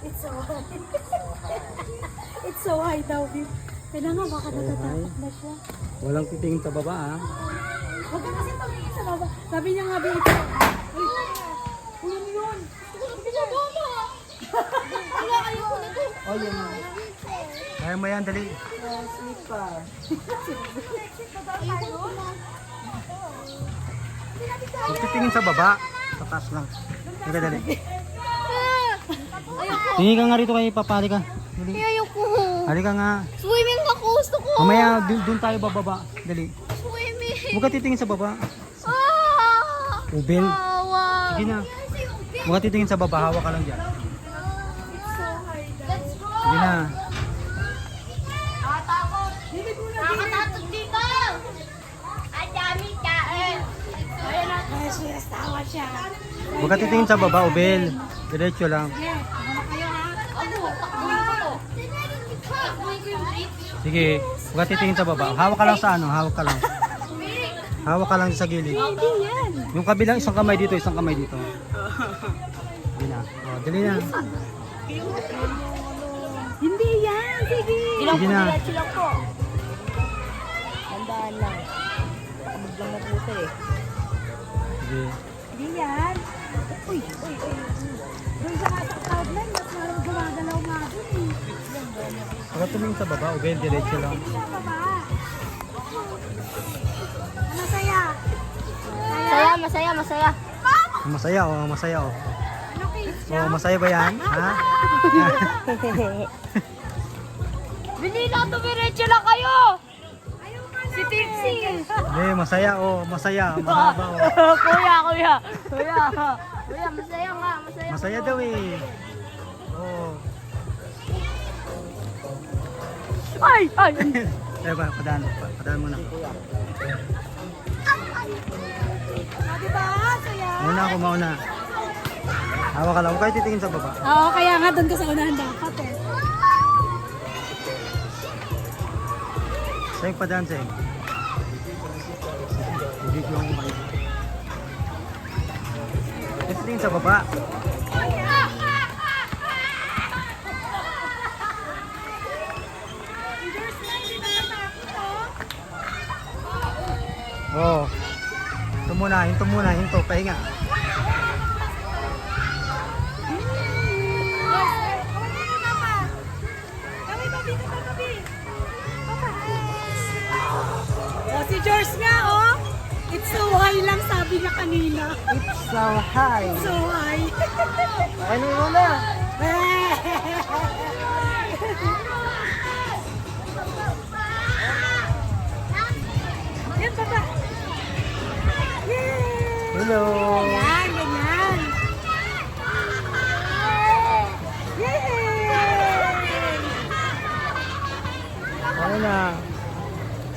It's so high. It's so high daw, babe. Kaya nga, baka natatakot na siya. Walang titingin sa baba ah. Huwag ka kasi tumingin sa baba. Sabi niya nga, babe, ito. Ay, yun yun. Hindi na baba. Wala, ayoko na to. Oh, yun. Kaya mo yan, dali. Sleep pa. Huwag titingin sa baba. Sa taas lang. Dali, dali. Tingin ka nga rito kay Papa, halika. Dali. Ayoko. Halika nga. Swimming ako, gusto ko. Mamaya, dun tayo bababa. Dali. Swimming. Huwag ka titingin sa baba. Ah! Ubin. Awa. Sige na. Huwag ka titingin sa baba. Hawak ka lang dyan. Let's go. Sige na. Nakatakot. Nakakatakot dito. Ang dami kain. Ayan na. Ay, siya, tawa siya. Huwag ka titingin sa baba, Ubel. Diretso lang. Sige, ano kayo ha? Ano? Takbuhin ko to. Takbuhin ko yung jeep. Sige. Huwag ka titingin sa baba. Hawak ka lang sa ano. Hawak ka lang. Hawak ka lang sa gilid. Hindi yan. Yung kabilang isang kamay dito, isang kamay dito. Dali na. Oh, dali na. Hindi yan. Sige. Sige na. Lang po. Tandaan lang. Baka maglang na puta eh. Sige. Hindi yan. Uy, uy, uy. Doon sa nasa cloud nine, mas marang gumagalaw nga doon eh. Huwag ka tumingin sa baba, Ubel. Diretso lang. Sa baba. Masaya. Masaya, masaya, masaya. Masaya, oh. Masaya, oh. Ano kids? Oh, masaya ba yan? Ha? Binila, tumiretso lang kayo. Si Tipsy. Hindi, masaya, oh. Masaya. Mahaba, oh. Kuya, kuya. Kuya. Kuya, masaya nga. Masaya. Masaya daw, eh. Oh. Ay, ay. Eh, padaan. Padaan muna. Ah, diba? Saya. Mauna ako, mauna. Hawak ka lang. Huwag kayo titingin sa baba. Oo, kaya nga doon ka sa unahan dapat eh. Sa'yo padaan, sa'yo. Video ko kayo. Titingin sa baba. Oh. Hinto muna, hinto, pahinga. Oh, si George nga, oh. It's so high lang, sabi niya kanina. It's so high. So high. Ano muna? Yan, baba. Yay! Hello. Yan, ganyan. Yay! Ano na?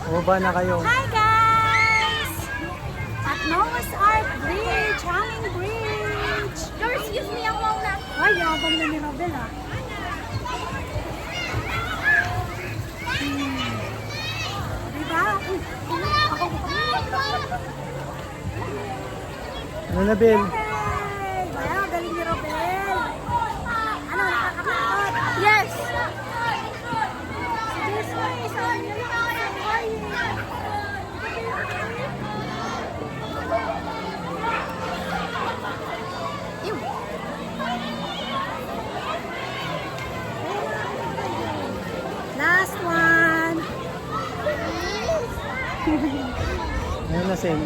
Baba na kayo. Hi guys! At Noah's Ark Bridge, Hanging Bridge. George, excuse me, ang mauna. Ay, yabang na ni Robel ah. Diba? Uy, ako. Ano na, Bill? Hey! Wow, galing ni Robel. Ano, nakakatakot? Yes. This way, sabi niya lang. Ay! Last one. Ano na, Sen?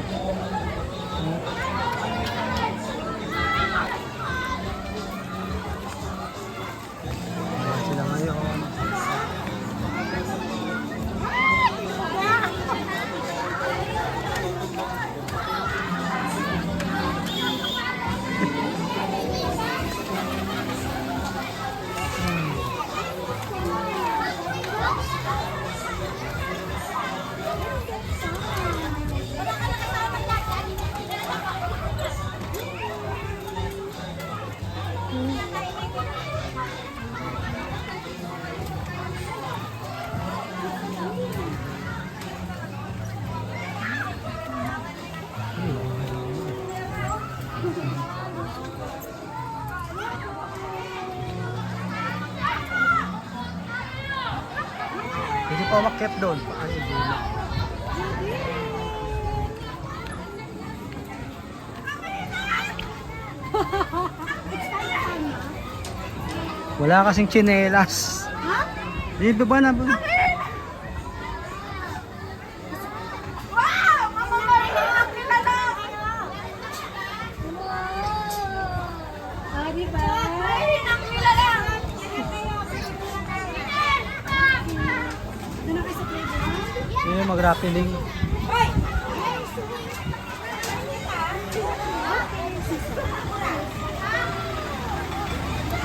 Ayan sila ngayon. umakyat doon. Ay, dulo. Wala kasing tsinelas. Ha? Di ba na? Wow! Mama Maria, ang kilala! Ah, di ba? Ay, ang kilala! Ano kayo sa playground? Sino mag-rappelling? Hoy!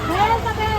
Meron pa ba?